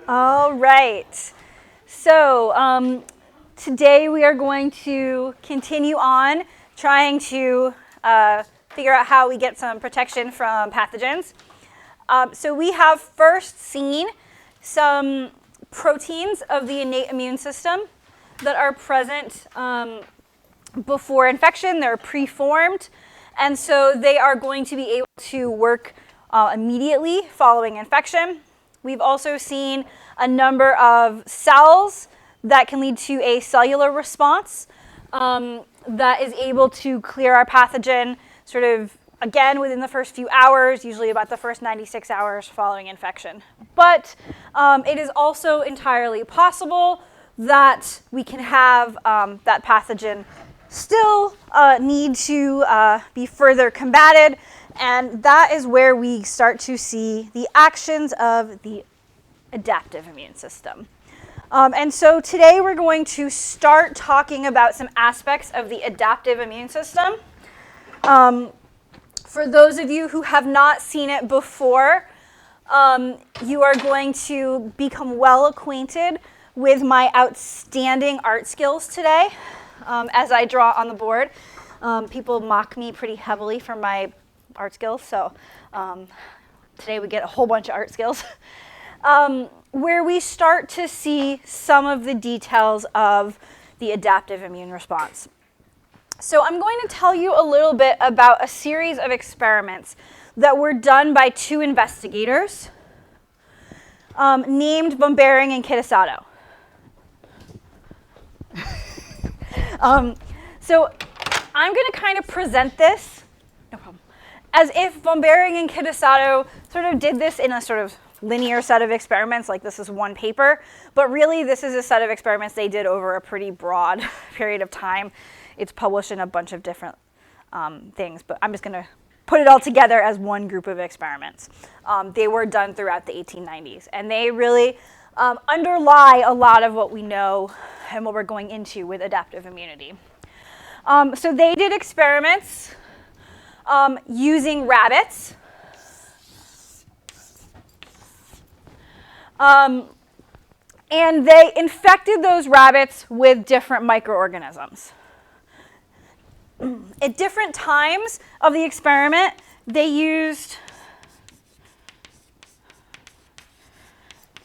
All right. So today we are going to continue on trying to figure out how we get some protection from pathogens. So we have first seen some proteins of the innate immune system that are present before infection. They're preformed, and so they are going to be able to work immediately following infection. We've also seen a number of cells that can lead to a cellular response that is able to clear our pathogen sort of, again, within the first few hours, usually about the first 96 hours following infection. But it is also entirely possible that we can have that pathogen still need to be further combated, and that is where we start to see the actions of the adaptive immune system. And so today we're going to start talking about some aspects of the adaptive immune system. For those of you who have not seen it before, you are going to become well acquainted with my outstanding art skills today as I draw on the board. People mock me pretty heavily for my art skills, so today we get a whole bunch of art skills, where we start to see some of the details of the adaptive immune response. So I'm going to tell you a little bit about a series of experiments that were done by two investigators named Behring and Kitasato. So I'm going to kind of present this, no problem, as if Behring and Kitasato sort of did this in a sort of linear set of experiments, like this is one paper, but really this is a set of experiments they did over a pretty broad period of time. It's published in a bunch of different things, but I'm just going to put it all together as one group of experiments. They were done throughout the 1890s, and they really underlie a lot of what we know and what we're going into with adaptive immunity. So they did experiments using rabbits. And they infected those rabbits with different microorganisms. At different times of the experiment, they used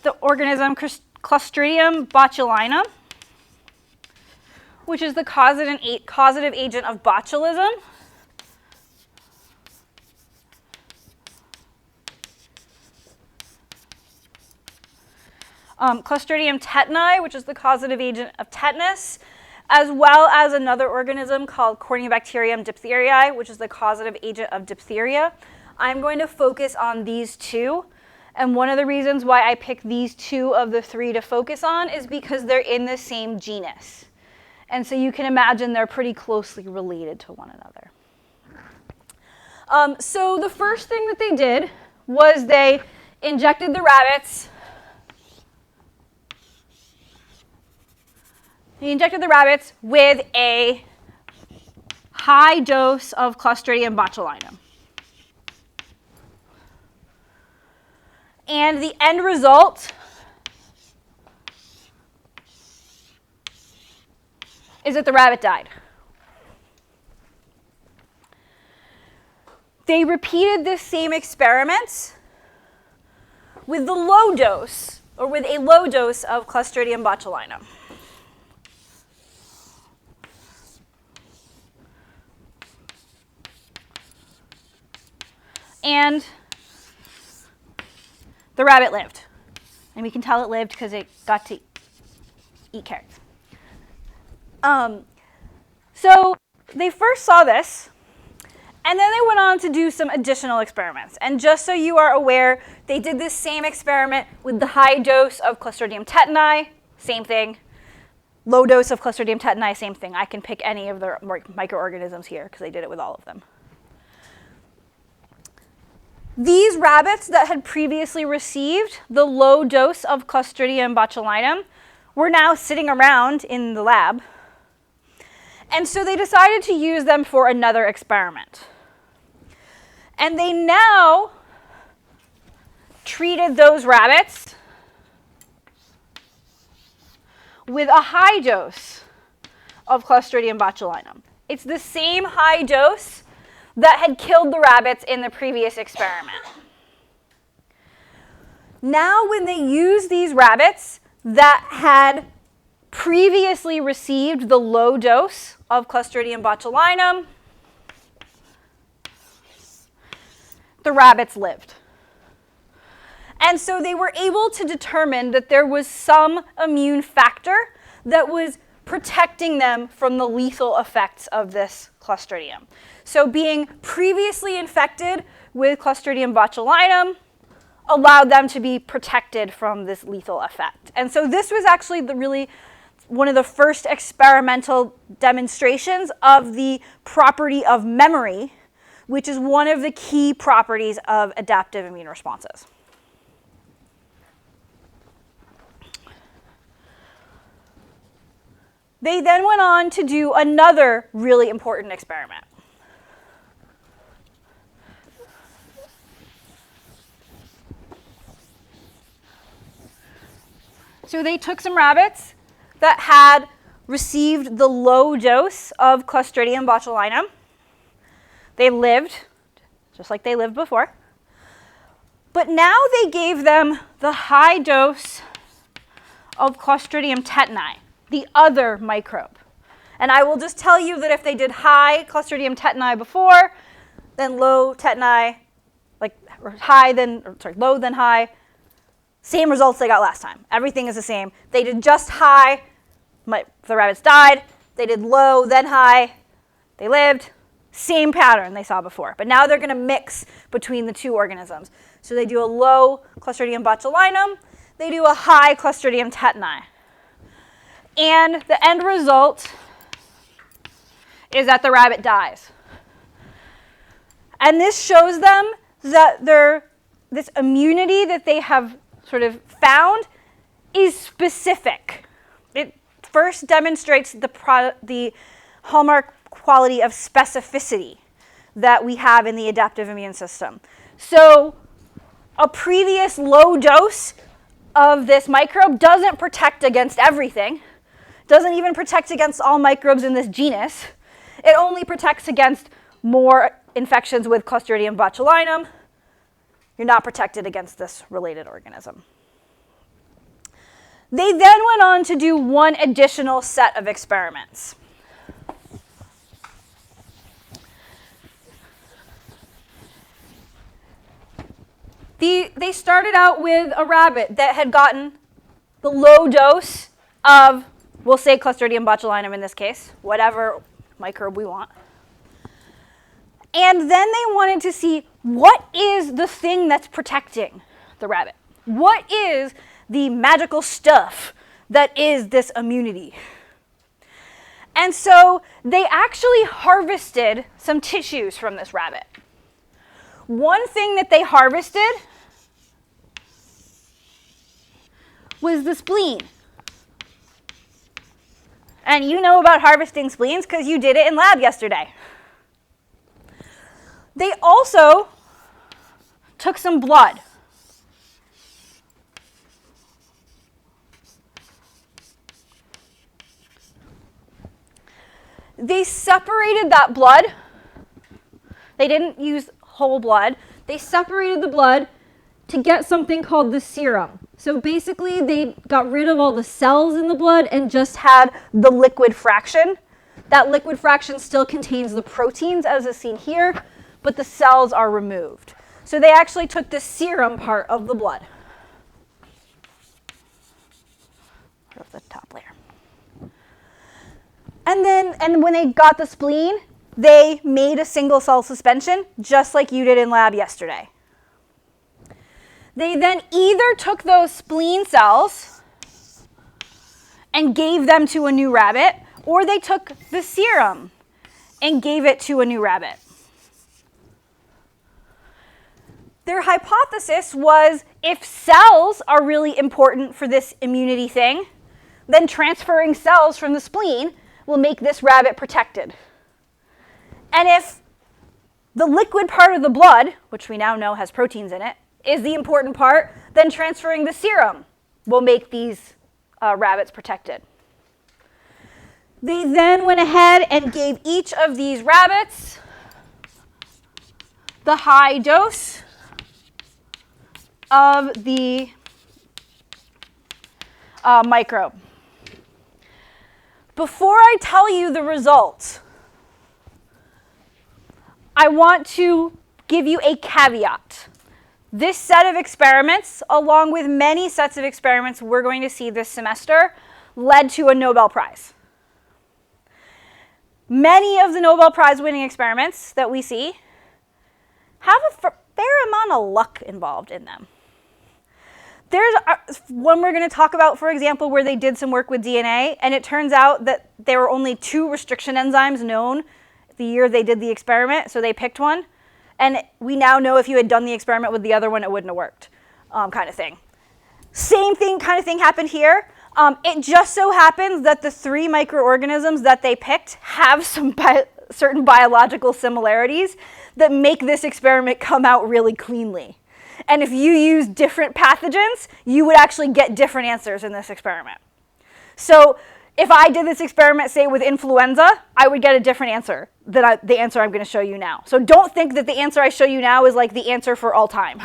the organism Clostridium botulinum, which is the causative agent of botulism. Clostridium tetani, which is the causative agent of tetanus, as well as another organism called Corynebacterium diphtheriae, which is the causative agent of diphtheria. I'm going to focus on these two, and one of the reasons why I picked these two of the three to focus on is because they're in the same genus. And so you can imagine they're pretty closely related to one another. So the first thing that they did was they injected the rabbits. They injected the rabbits with a high dose of Clostridium botulinum. And the end result is that the rabbit died. They repeated this same experiment with the low dose, or with a low dose of Clostridium botulinum. And the rabbit lived. And we can tell it lived because it got to eat carrots. So they first saw this, and then they went on to do some additional experiments. And just so you are aware, they did this same experiment with the high dose of Clostridium tetani, same thing. Low dose of Clostridium tetani, same thing. I can pick any of the microorganisms here because they did it with all of them. These rabbits that had previously received the low dose of Clostridium botulinum were now sitting around in the lab. And so they decided to use them for another experiment. And they now treated those rabbits with a high dose of Clostridium botulinum. It's the same high dose that had killed the rabbits in the previous experiment. Now, when they use these rabbits that had previously received the low dose of Clostridium botulinum, the rabbits lived. And so they were able to determine that there was some immune factor that was protecting them from the lethal effects of this Clostridium. So being previously infected with Clostridium botulinum allowed them to be protected from this lethal effect. And so this was actually one of the first experimental demonstrations of the property of memory, which is one of the key properties of adaptive immune responses. They then went on to do another really important experiment. So they took some rabbits that had received the low dose of Clostridium botulinum. They lived just like they lived before. But now they gave them the high dose of Clostridium tetani, the other microbe. And I will just tell you that if they did high Clostridium tetani before, then low tetani, low then high, same results they got last time. Everything is the same. They did just high, the rabbits died. They did low, then high, they lived. Same pattern they saw before. But now they're going to mix between the two organisms. So they do a low Clostridium botulinum, they do a high Clostridium tetani. And the end result is that the rabbit dies. And this shows them that this immunity that they have sort of found is specific. It first demonstrates the hallmark quality of specificity that we have in the adaptive immune system. So a previous low dose of this microbe doesn't protect against everything, doesn't even protect against all microbes in this genus. It only protects against more infections with Clostridium botulinum. You're not protected against this related organism. They then went on to do one additional set of experiments. They started out with a rabbit that had gotten the low dose of, we'll say Clostridium botulinum in this case, whatever microbe we want. And then they wanted to see, what is the thing that's protecting the rabbit? What is the magical stuff that is this immunity? And so they actually harvested some tissues from this rabbit. One thing that they harvested was the spleen. And you know about harvesting spleens because you did it in lab yesterday. They also took some blood. They separated that blood. They didn't use whole blood. They separated the blood to get something called the serum. So basically, they got rid of all the cells in the blood and just had the liquid fraction. That liquid fraction still contains the proteins, as is seen here, but the cells are removed. So they actually took the serum part of the blood. Of the top layer. And when they got the spleen, they made a single cell suspension, just like you did in lab yesterday. They then either took those spleen cells and gave them to a new rabbit, or they took the serum and gave it to a new rabbit. Their hypothesis was, if cells are really important for this immunity thing, then transferring cells from the spleen will make this rabbit protected. And if the liquid part of the blood, which we now know has proteins in it, is the important part, then transferring the serum will make these rabbits protected. They then went ahead and gave each of these rabbits the high dose of the microbe. Before I tell you the results, I want to give you a caveat. This set of experiments, along with many sets of experiments we're going to see this semester, led to a Nobel Prize. Many of the Nobel Prize winning experiments that we see have a fair amount of luck involved in them. There's one we're going to talk about, for example, where they did some work with DNA, and it turns out that there were only 2 restriction enzymes known the year they did the experiment, so they picked one. And we now know if you had done the experiment with the other one, it wouldn't have worked, kind of thing. Same thing, kind of thing happened here. It just so happens that the 3 microorganisms that they picked have some certain biological similarities that make this experiment come out really cleanly. And if you use different pathogens, you would actually get different answers in this experiment. So if I did this experiment, say, with influenza, I would get a different answer than the answer I'm going to show you now. So don't think that the answer I show you now is like the answer for all time.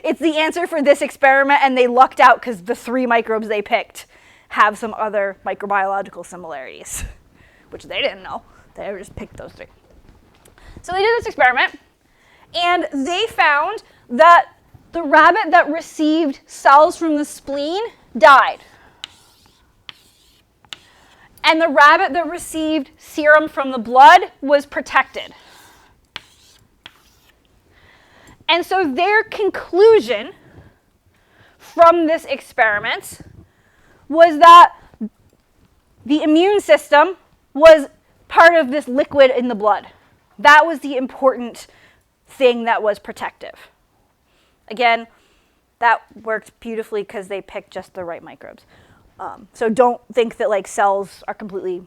It's the answer for this experiment, and they lucked out because the 3 microbes they picked have some other microbiological similarities, which they didn't know. They just picked those 3. So they did this experiment, and they found that the rabbit that received cells from the spleen died. And the rabbit that received serum from the blood was protected. And so their conclusion from this experiment was that the immune system was part of this liquid in the blood. That was the important thing that was protective. Again, that worked beautifully because they picked just the right microbes. So don't think that like cells are completely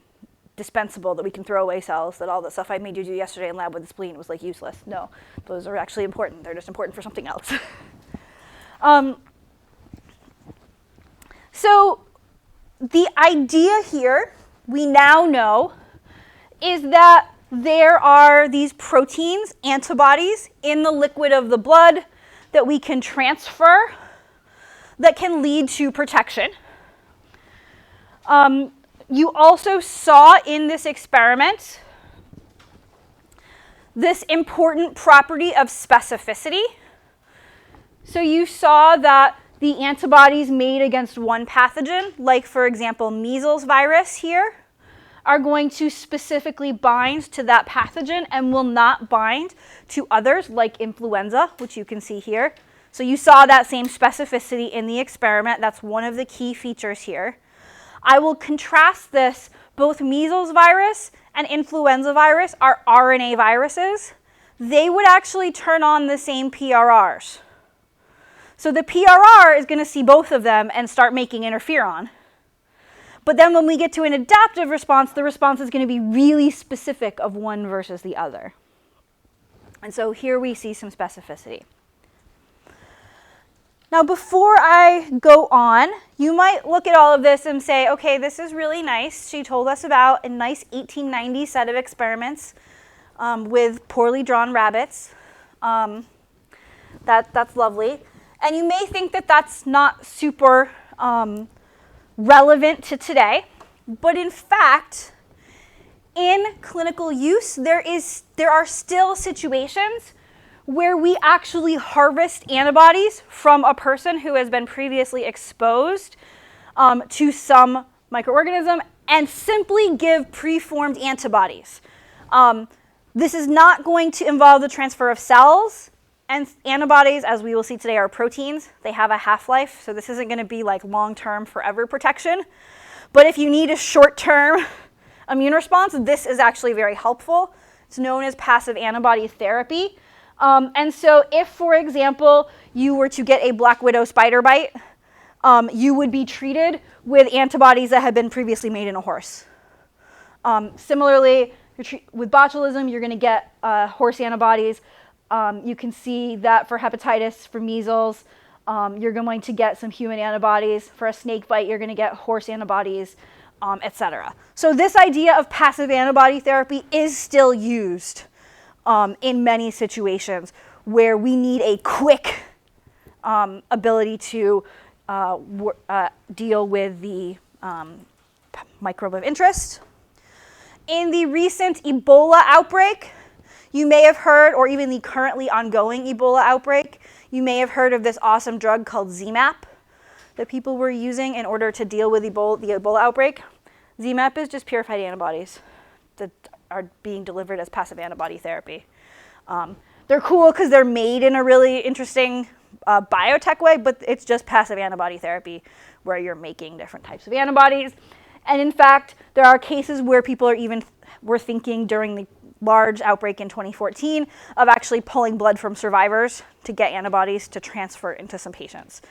dispensable, that we can throw away cells, that all the stuff I made you do yesterday in lab with the spleen was like useless. No, those are actually important. They're just important for something else. So the idea here, we now know, is that there are these proteins, antibodies, in the liquid of the blood that we can transfer that can lead to protection. You also saw in this experiment this important property of specificity. So you saw that the antibodies made against one pathogen, like for example measles virus here, are going to specifically bind to that pathogen and will not bind to others like influenza, which you can see here. So you saw that same specificity in the experiment. That's one of the key features here. I will contrast this. Both measles virus and influenza virus are RNA viruses. They would actually turn on the same PRRs. So the PRR is going to see both of them and start making interferon. But then when we get to an adaptive response, the response is going to be really specific of one versus the other. And so here we see some specificity. Now, before I go on, you might look at all of this and say, okay, this is really nice. She told us about a nice 1890 set of experiments with poorly drawn rabbits. That's lovely. And you may think that that's not super relevant to today. But in fact, in clinical use, there are still situations where we actually harvest antibodies from a person who has been previously exposed to some microorganism and simply give preformed antibodies. This is not going to involve the transfer of cells, and antibodies, as we will see today, are proteins. They have a half-life, so this isn't going to be like long-term forever protection. But if you need a short-term immune response, this is actually very helpful. It's known as passive antibody therapy. And so if, for example, you were to get a black widow spider bite, you would be treated with antibodies that had been previously made in a horse. Similarly, with botulism, you're going to get horse antibodies. You can see that for hepatitis, for measles, you're going to get some human antibodies. For a snake bite, you're going to get horse antibodies. etc. So this idea of passive antibody therapy is still used in many situations where we need a quick ability to deal with the microbe of interest. In the recent Ebola outbreak, you may have heard, or even the currently ongoing Ebola outbreak, you may have heard of this awesome drug called ZMapp that people were using in order to deal with the Ebola outbreak. ZMapp is just purified antibodies that are being delivered as passive antibody therapy. They're cool because they're made in a really interesting biotech way, but it's just passive antibody therapy where you're making different types of antibodies. And in fact, there are cases where people were thinking during the large outbreak in 2014 of actually pulling blood from survivors to get antibodies to transfer into some patients,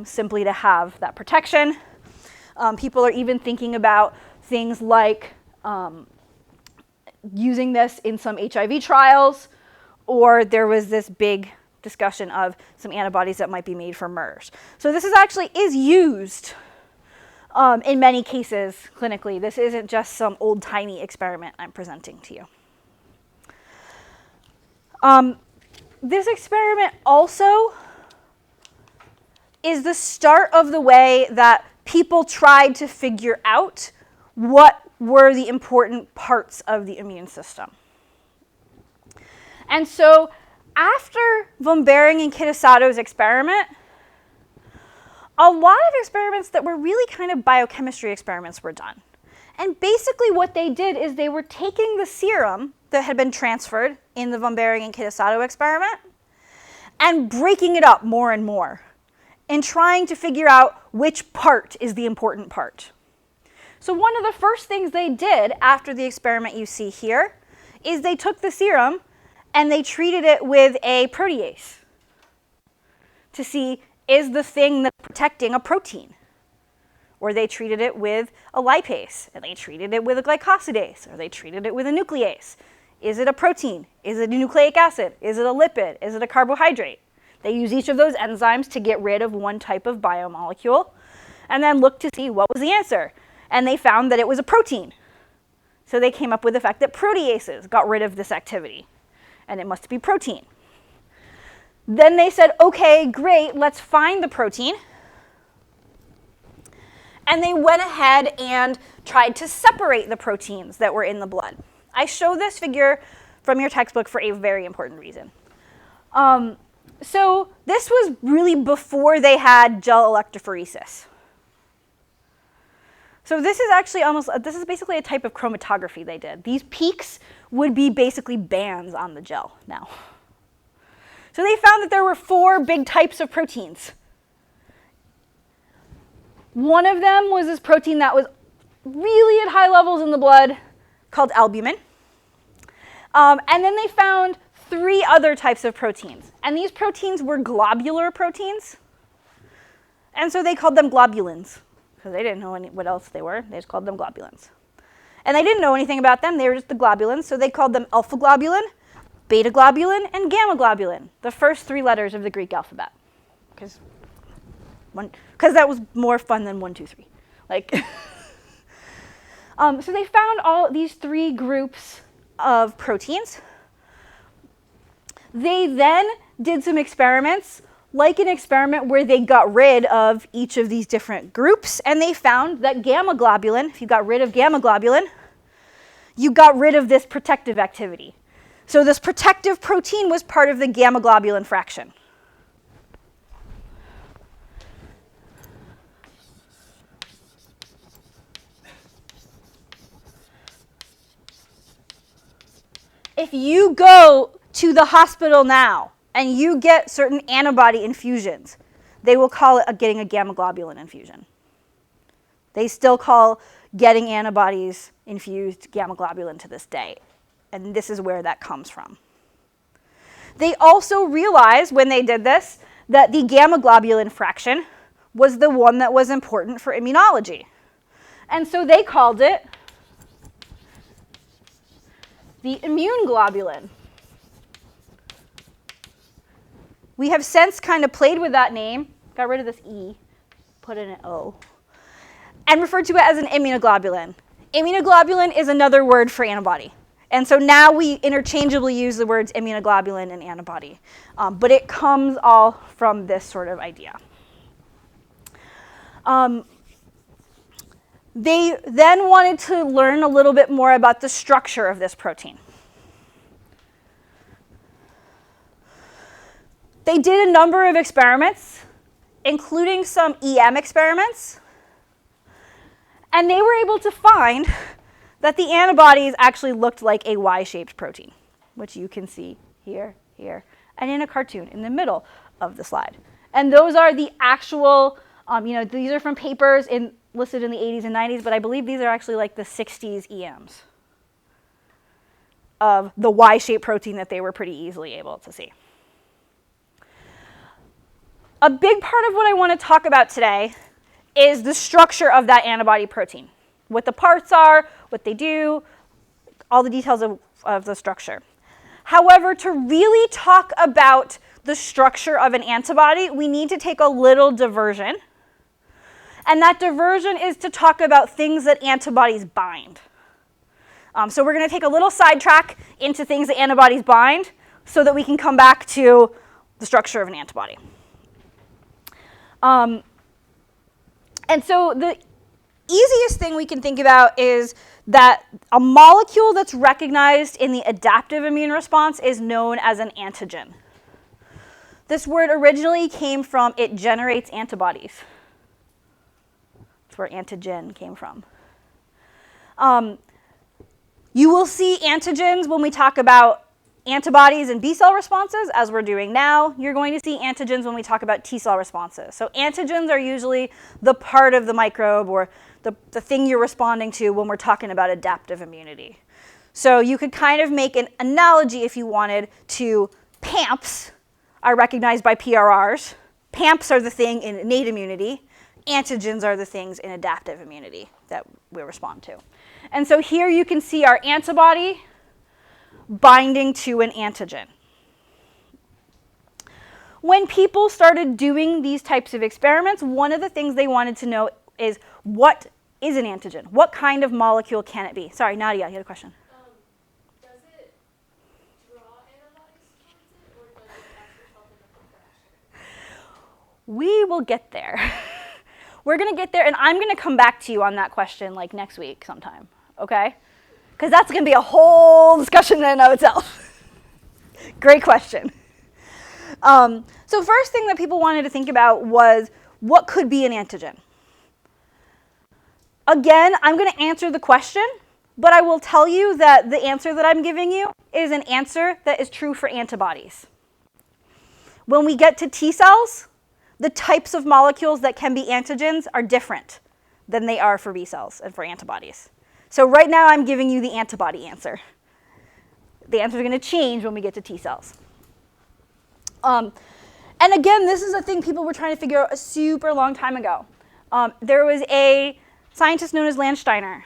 simply to have that protection. People are even thinking about things like using this in some HIV trials, or there was this big discussion of some antibodies that might be made for MERS. So this is used in many cases clinically. This isn't just some old-timey experiment I'm presenting to you. This experiment also is the start of the way that people tried to figure out what were the important parts of the immune system. And so after von Behring and Kitasato's experiment, a lot of experiments that were really kind of biochemistry experiments were done. And basically what they did is they were taking the serum that had been transferred in the von Behring and Kitasato experiment and breaking it up more and more and trying to figure out which part is the important part. So one of the first things they did after the experiment you see here is they took the serum and they treated it with a protease to see, is the thing that's protecting a protein? Or they treated it with a lipase, and they treated it with a glycosidase, or they treated it with a nuclease. Is it a protein? Is it a nucleic acid? Is it a lipid? Is it a carbohydrate? They use each of those enzymes to get rid of one type of biomolecule, and then look to see what was the answer. And they found that it was a protein. So they came up with the fact that proteases got rid of this activity, and it must be protein. Then they said, okay, great, let's find the protein. And they went ahead and tried to separate the proteins that were in the blood. I show this figure from your textbook for a very important reason. So this was really before they had gel electrophoresis. So this is basically a type of chromatography they did. These peaks would be basically bands on the gel now. So they found that there were 4 big types of proteins. One of them was this protein that was really at high levels in the blood called albumin. And then they found 3 other types of proteins. And these proteins were globular proteins. And so they called them globulins, because they didn't know what else they were. They just called them globulins. And they didn't know anything about them. They were just the globulins. So they called them alpha globulin, beta globulin, and gamma globulin, the first 3 letters of the Greek alphabet. Because that was more fun than 1, 2, 3. So they found all these 3 groups of proteins. They then did some experiments, like an experiment where they got rid of each of these different groups, and they found that gamma globulin, if you got rid of gamma globulin, you got rid of this protective activity. So this protective protein was part of the gamma globulin fraction. If you go to the hospital now and you get certain antibody infusions, they will call it getting a gamma globulin infusion. They still call getting antibodies infused gamma globulin to this day. And this is where that comes from. They also realized when they did this that the gamma globulin fraction was the one that was important for immunology. And so they called it the immune globulin. We have since kind of played with that name, got rid of this E, put in an O. and referred to it as an immunoglobulin. Immunoglobulin is another word for antibody. And so now we interchangeably use the words immunoglobulin and antibody. But it comes all from this sort of idea. They then wanted to learn a little bit more about the structure of this protein. They did a number of experiments, including some EM experiments, and they were able to find that the antibodies actually looked like a Y-shaped protein, which you can see here, here, and in a cartoon in the middle of the slide. And those are the actual, these are from papers listed in the 80s and 90s, but I believe these are actually like the 60s EMs of the Y-shaped protein that they were pretty easily able to see. A big part of what I want to talk about today is the structure of that antibody protein. What the parts are, what they do, all the details of the structure. However, to really talk about the structure of an antibody, we need to take a little diversion. And that diversion is to talk about things that antibodies bind. So we're going to take a little sidetrack into things that antibodies bind so that we can come back to the structure of an antibody. And so the easiest thing we can think about is that a molecule that's recognized in the adaptive immune response is known as an antigen. This word originally came from it generates antibodies. That's where antigen came from. You will see antigens when we talk about antibodies and B-cell responses, as we're doing now. You're going to see antigens when we talk about T-cell responses. So antigens are usually the part of the microbe or the thing you're responding to when we're talking about adaptive immunity. So you could kind of make an analogy, if you wanted, to PAMPs are recognized by PRRs. PAMPs are the thing in innate immunity. Antigens are the things in adaptive immunity that we respond to. And so here you can see our antibody binding to an antigen. When people started doing these types of experiments, one of the things they wanted to know is, what is an antigen? What kind of molecule can it be? Sorry, Nadia, you had a question. Does it draw antibodies towards it, or does it ask itself in the interaction? We will get there. We're going to get there, and I'm going to come back to you on that question like next week sometime, okay? Because that's going to be a whole discussion in and of itself. Great question. So first thing that people wanted to think about was, what could be an antigen? Again, I'm going to answer the question, but I will tell you that the answer that I'm giving you is an answer that is true for antibodies. When we get to T cells, the types of molecules that can be antigens are different than they are for B cells and for antibodies. So right now I'm giving you the antibody answer. The answer is going to change when we get to T cells. And again, this is a thing people were trying to figure out a super long time ago. There was a scientist known as Landsteinner.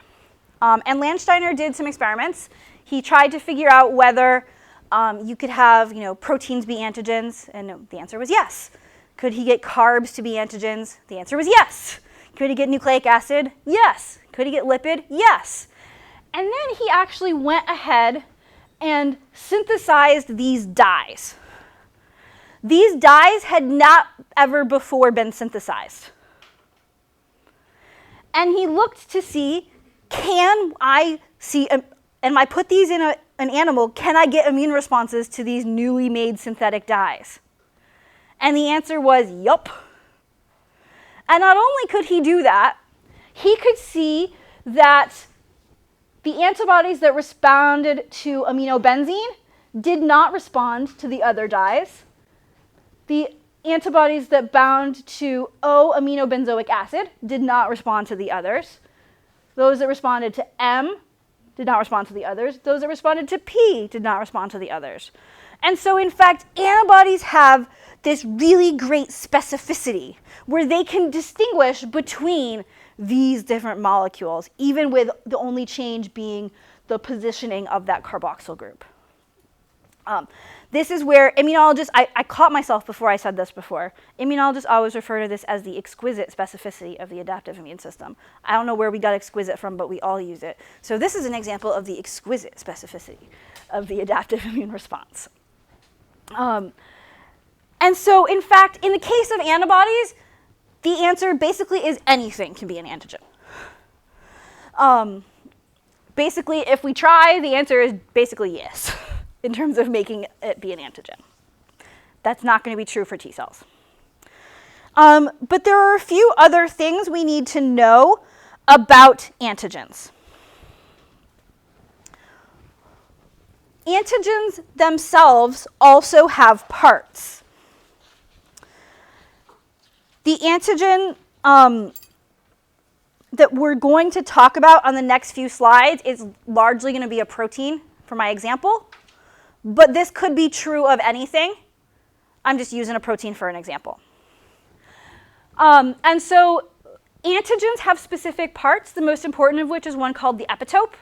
And Landsteinner did some experiments. He tried to figure out whether you could have proteins be antigens, and the answer was yes. Could he get carbs to be antigens? The answer was yes. Could he get nucleic acid? Yes. Could he get lipid? Yes. And then he actually went ahead and synthesized these dyes. These dyes had not ever before been synthesized. And he looked to see, and I put these in an animal, can I get immune responses to these newly made synthetic dyes? And the answer was, yup. And not only could he do that, he could see that the antibodies that responded to aminobenzene did not respond to the other dyes. The antibodies that bound to O-aminobenzoic acid did not respond to the others. Those that responded to M did not respond to the others. Those that responded to P did not respond to the others. And so, in fact, antibodies have this really great specificity where they can distinguish between these different molecules, even with the only change being the positioning of that carboxyl group. This is where immunologists, I caught myself before I said this before, immunologists always refer to this as the exquisite specificity of the adaptive immune system. I don't know where we got exquisite from, but we all use it. So this is an example of the exquisite specificity of the adaptive immune response. And so, in fact, in the case of antibodies, the answer basically is anything can be an antigen. Basically, if we try, the answer is basically yes, in terms of making it be an antigen. That's not going to be true for T cells. But there are a few other things we need to know about antigens. Antigens themselves also have parts. The antigen that we're going to talk about on the next few slides is largely going to be a protein for my example, but this could be true of anything. I'm just using a protein for an example. And so antigens have specific parts, the most important of which is one called the epitope,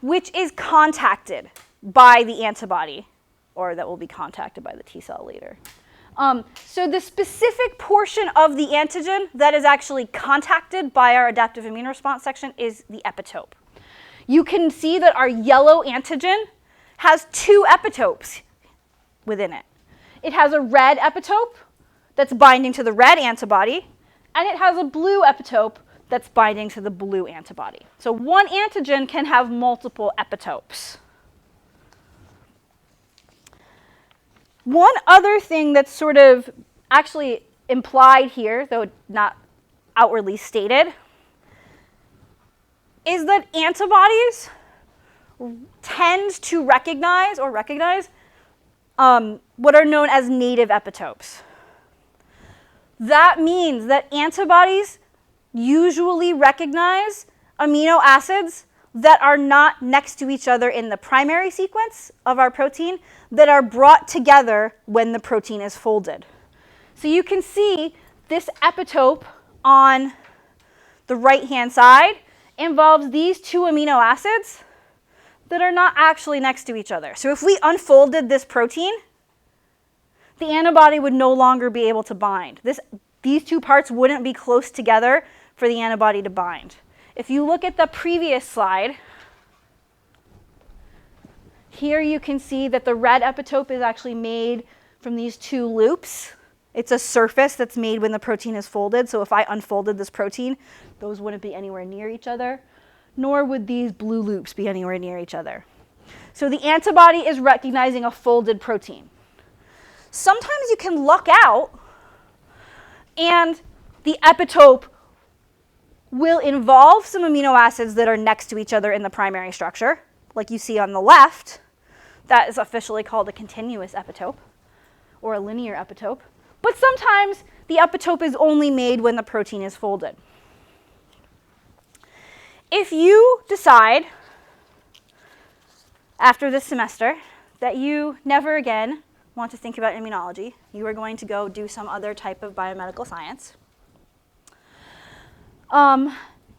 which is contacted by the antibody, or that will be contacted by the T cell later. So the specific portion of the antigen that is actually contacted by our adaptive immune response section is the epitope. You can see that our yellow antigen has two epitopes within it. It has a red epitope that's binding to the red antibody, and it has a blue epitope that's binding to the blue antibody. So one antigen can have multiple epitopes. One other thing that's sort of actually implied here, though not outwardly stated, is that antibodies tend to recognize what are known as native epitopes. That means that antibodies usually recognize amino acids that are not next to each other in the primary sequence of our protein, that are brought together when the protein is folded. So you can see this epitope on the right-hand side involves these two amino acids that are not actually next to each other. So if we unfolded this protein, the antibody would no longer be able to bind. These two parts wouldn't be close together for the antibody to bind. If you look at the previous slide, here you can see that the red epitope is actually made from these two loops. It's a surface that's made when the protein is folded. So if I unfolded this protein, those wouldn't be anywhere near each other, nor would these blue loops be anywhere near each other. So the antibody is recognizing a folded protein. Sometimes you can luck out, and the epitope will involve some amino acids that are next to each other in the primary structure. Like you see on the left, that is officially called a continuous epitope or a linear epitope. But sometimes the epitope is only made when the protein is folded. If you decide after this semester that you never again want to think about immunology, you are going to go do some other type of biomedical science,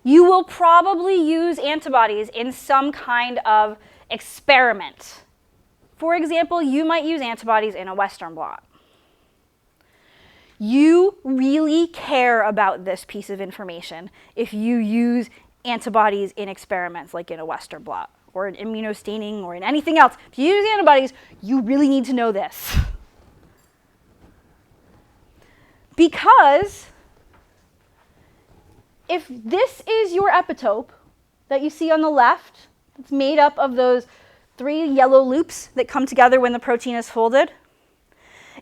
you will probably use antibodies in some kind of experiment. For example, you might use antibodies in a Western blot. You really care about this piece of information if you use antibodies in experiments like in a Western blot or in immunostaining or in anything else. If you use antibodies, you really need to know this. Because if this is your epitope that you see on the left, it's made up of those three yellow loops that come together when the protein is folded.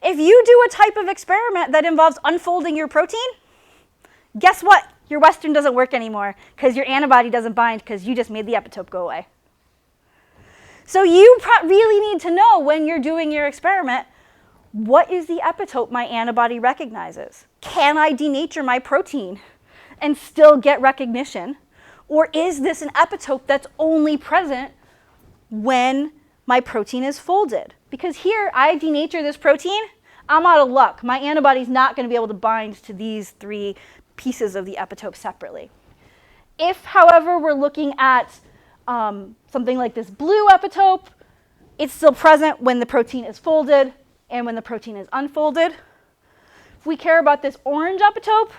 If you do a type of experiment that involves unfolding your protein, guess what? Your Western doesn't work anymore because your antibody doesn't bind because you just made the epitope go away. So you really need to know when you're doing your experiment, what is the epitope my antibody recognizes? Can I denature my protein and still get recognition? Or is this an epitope that's only present when my protein is folded? Because here, I denature this protein, I'm out of luck. My antibody's not going to be able to bind to these three pieces of the epitope separately. If, however, we're looking at something like this blue epitope, It's still present when the protein is folded and when the protein is unfolded. If we care about this orange epitope,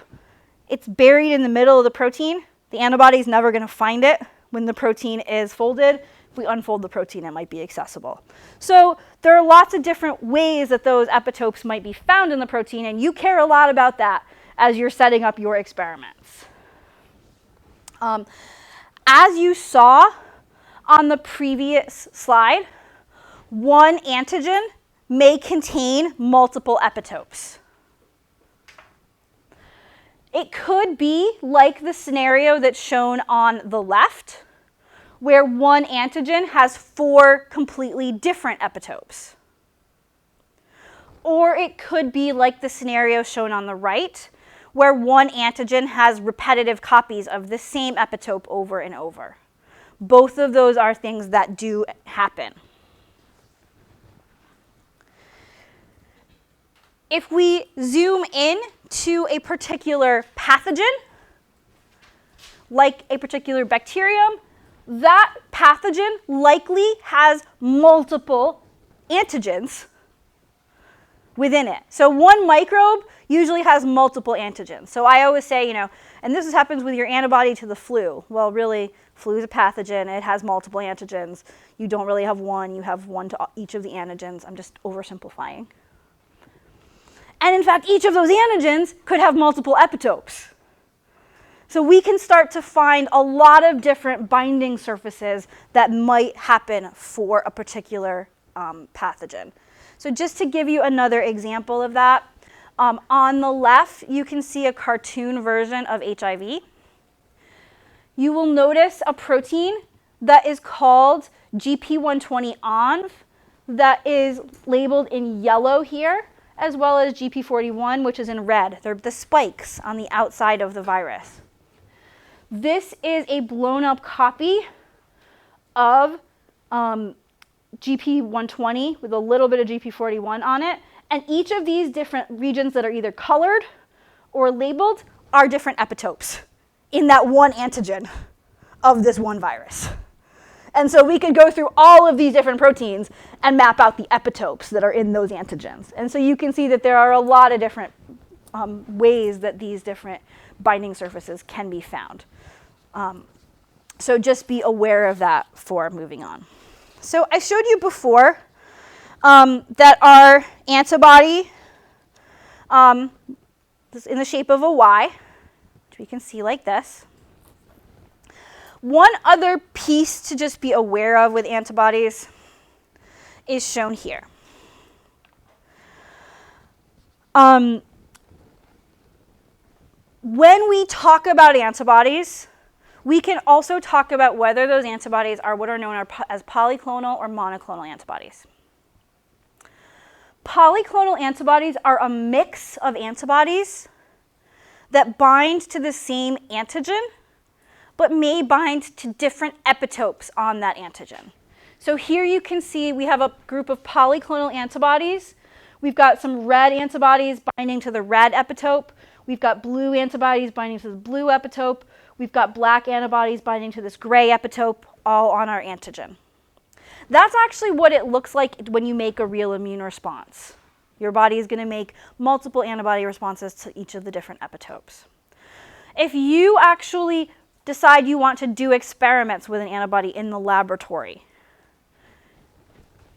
it's buried in the middle of the protein. The antibody is never going to find it when the protein is folded. If we unfold the protein, it might be accessible. So there are lots of different ways that those epitopes might be found in the protein, and you care a lot about that as you're setting up your experiments. As you saw on the previous slide, one antigen may contain multiple epitopes. It could be like the scenario that's shown on the left, where one antigen has 4 completely different epitopes. Or it could be like the scenario shown on the right, where one antigen has repetitive copies of the same epitope over and over. Both of those are things that do happen. If we zoom in to a particular pathogen, like a particular bacterium, that pathogen likely has multiple antigens within it. So one microbe usually has multiple antigens. So I always say, and this happens with your antibody to the flu. Well, really, flu is a pathogen. It has multiple antigens. You don't really have one. You have one to each of the antigens. I'm just oversimplifying. And in fact, each of those antigens could have multiple epitopes. So we can start to find a lot of different binding surfaces that might happen for a particular pathogen. So just to give you another example of that, on the left, you can see a cartoon version of HIV. You will notice a protein that is called GP120-ONV that is labeled in yellow here, as well as GP41, which is in red. They're the spikes on the outside of the virus. This is a blown up copy of GP120 with a little bit of GP41 on it. And each of these different regions that are either colored or labeled are different epitopes in that one antigen of this one virus. And so we could go through all of these different proteins and map out the epitopes that are in those antigens. And so you can see that there are a lot of different ways that these different binding surfaces can be found. So just be aware of that for moving on. So I showed you before that our antibody is in the shape of a Y, which we can see like this. One other piece to just be aware of with antibodies is shown here. When we talk about antibodies, we can also talk about whether those antibodies are what are known as polyclonal or monoclonal antibodies. Polyclonal antibodies are a mix of antibodies that bind to the same antigen, but may bind to different epitopes on that antigen. So here you can see we have a group of polyclonal antibodies. We've got some red antibodies binding to the red epitope. We've got blue antibodies binding to the blue epitope. We've got black antibodies binding to this gray epitope, all on our antigen. That's actually what it looks like when you make a real immune response. Your body is going to make multiple antibody responses to each of the different epitopes. If you actually decide you want to do experiments with an antibody in the laboratory,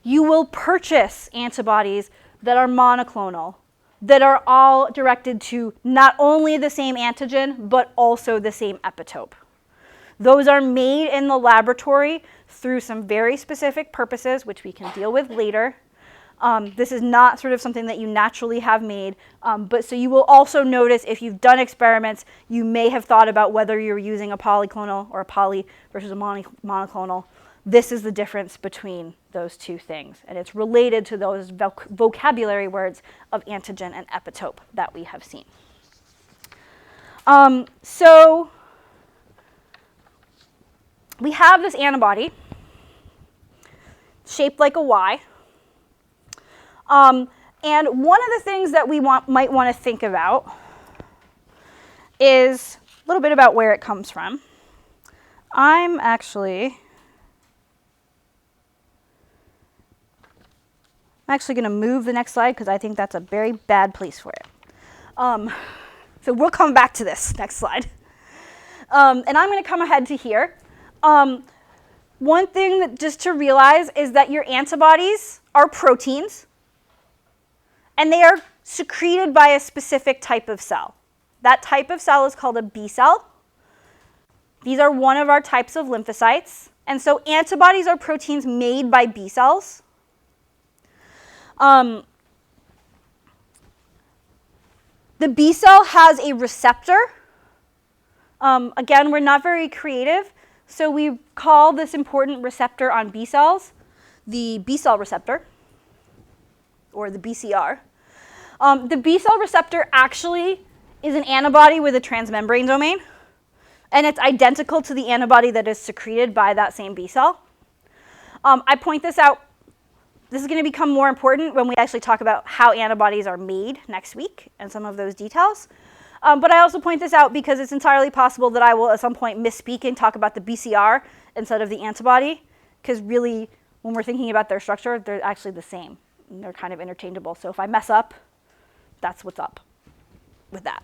you will purchase antibodies that are monoclonal, that are all directed to not only the same antigen, but also the same epitope. Those are made in the laboratory through some very specific purposes, which we can deal with later. This is not sort of something that you naturally have made, but so you will also notice if you've done experiments, you may have thought about whether you're using a polyclonal or a poly versus a monoclonal. This is the difference between those two things, and it's related to those vocabulary words of antigen and epitope that we have seen. So we have this antibody shaped like a Y. And one of the things that we might want to think about is a little bit about where it comes from. I'm actually I'm actually going to move the next slide because I think that's a very bad place for it. So we'll come back to this next slide. And I'm going to come ahead to here. One thing that just to realize is that your antibodies are proteins, and they are secreted by a specific type of cell. That type of cell is called a B cell. These are one of our types of lymphocytes. And so antibodies are proteins made by B cells. The B cell has a receptor. Again, we're not very creative, so we call this important receptor on B cells the B cell receptor, or the BCR. The B cell receptor actually is an antibody with a transmembrane domain, and it's identical to the antibody that is secreted by that same B cell. I point this out. This is going to become more important when we actually talk about how antibodies are made next week and some of those details. But I also point this out because it's entirely possible that I will at some point misspeak and talk about the BCR instead of the antibody, because really, when we're thinking about their structure, they're actually the same. And they're kind of interchangeable. So if I mess up, that's what's up with that.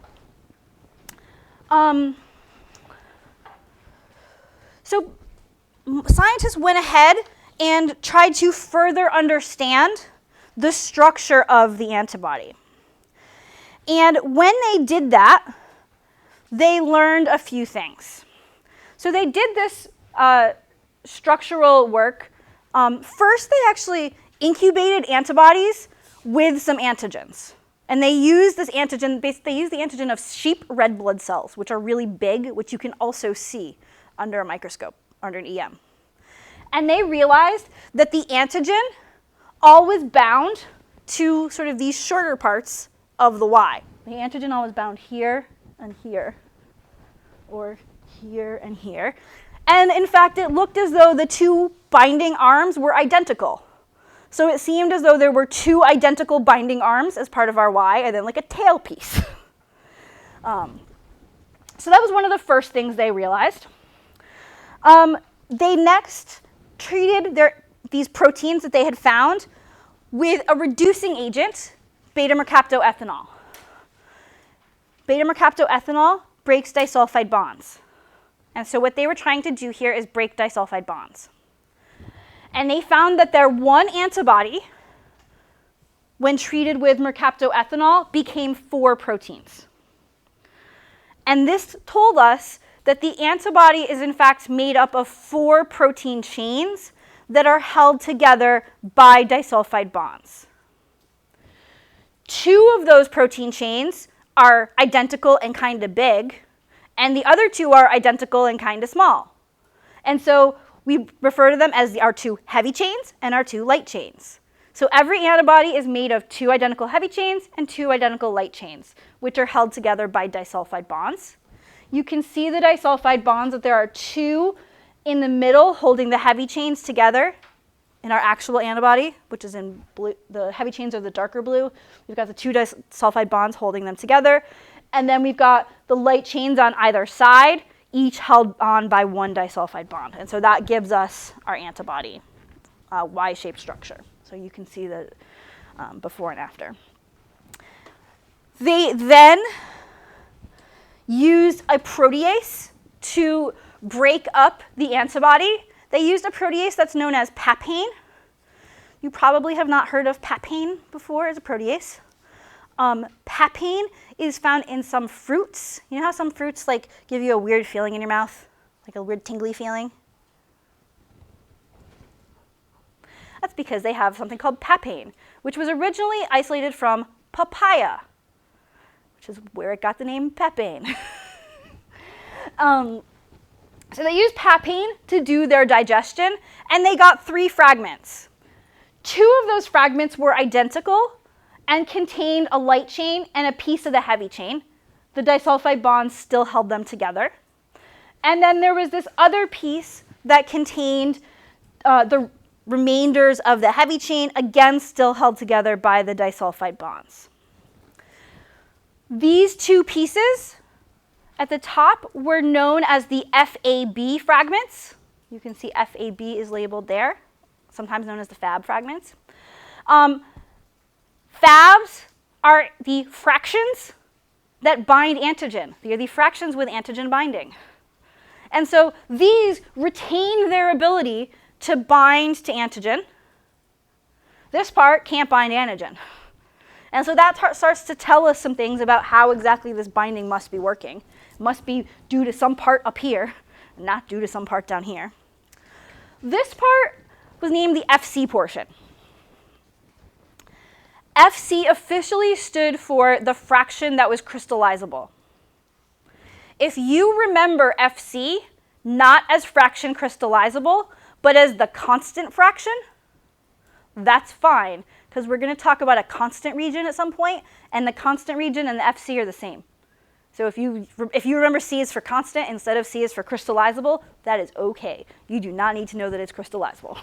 So scientists went ahead and tried to further understand the structure of the antibody. And when they did that, they learned a few things. So they did this structural work. First, they actually incubated antibodies with some antigens. And they used this antigen, they used the antigen of sheep red blood cells, which are really big, which you can also see under a microscope, under an EM. And they realized that the antigen always bound to sort of these shorter parts of the Y. The antigen always bound here and here, or here and here. And in fact, it looked as though the two binding arms were identical. So it seemed as though there were two identical binding arms as part of our Y, and then like a tail piece. So that was one of the first things they realized. They next treated these proteins that they had found with a reducing agent, beta-mercaptoethanol. Beta-mercaptoethanol breaks disulfide bonds. And so what they were trying to do here is break disulfide bonds. And they found that their one antibody, when treated with mercaptoethanol, became 4 proteins. And this told us that the antibody is in fact made up of 4 protein chains that are held together by disulfide bonds. 2 of those protein chains are identical and kind of big, and the other 2 are identical and kind of small. And so we refer to them as our 2 heavy chains and our 2 light chains. So every antibody is made of 2 identical heavy chains and 2 identical light chains, which are held together by disulfide bonds. You can see the disulfide bonds, that there are 2 in the middle holding the heavy chains together in our actual antibody, which is in blue. The heavy chains are the darker blue. We've got the 2 disulfide bonds holding them together. And then we've got the light chains on either side, each held on by 1 disulfide bond. And so that gives us our antibody Y-shaped structure. So you can see the before and after. They then used a protease to break up the antibody. They used a protease that's known as papain. You probably have not heard of papain before as a protease. Papain is found in some fruits. You know how some fruits like give you a weird feeling in your mouth, like a weird tingly feeling? That's because they have something called papain, which was originally isolated from papaya, which is where it got the name papain. So they used papain to do their digestion, and they got 3 fragments. 2 of those fragments were identical and contained a light chain and a piece of the heavy chain. The disulfide bonds still held them together. And then there was this other piece that contained the remainders of the heavy chain, again still held together by the disulfide bonds. These 2 pieces at the top were known as the FAB fragments. You can see FAB is labeled there, sometimes known as the Fab fragments. Fabs are the fractions that bind antigen. They are the fractions with antigen binding. And so these retain their ability to bind to antigen. This part can't bind antigen. And so that starts to tell us some things about how exactly this binding must be working. It must be due to some part up here, not due to some part down here. This part was named the FC portion. FC officially stood for the fraction that was crystallizable. If you remember FC not as fraction crystallizable, but as the constant fraction, that's fine, because we're going to talk about a constant region at some point, and the constant region and the FC are the same. So if you remember C is for constant instead of C is for crystallizable, that is okay. You do not need to know that it's crystallizable.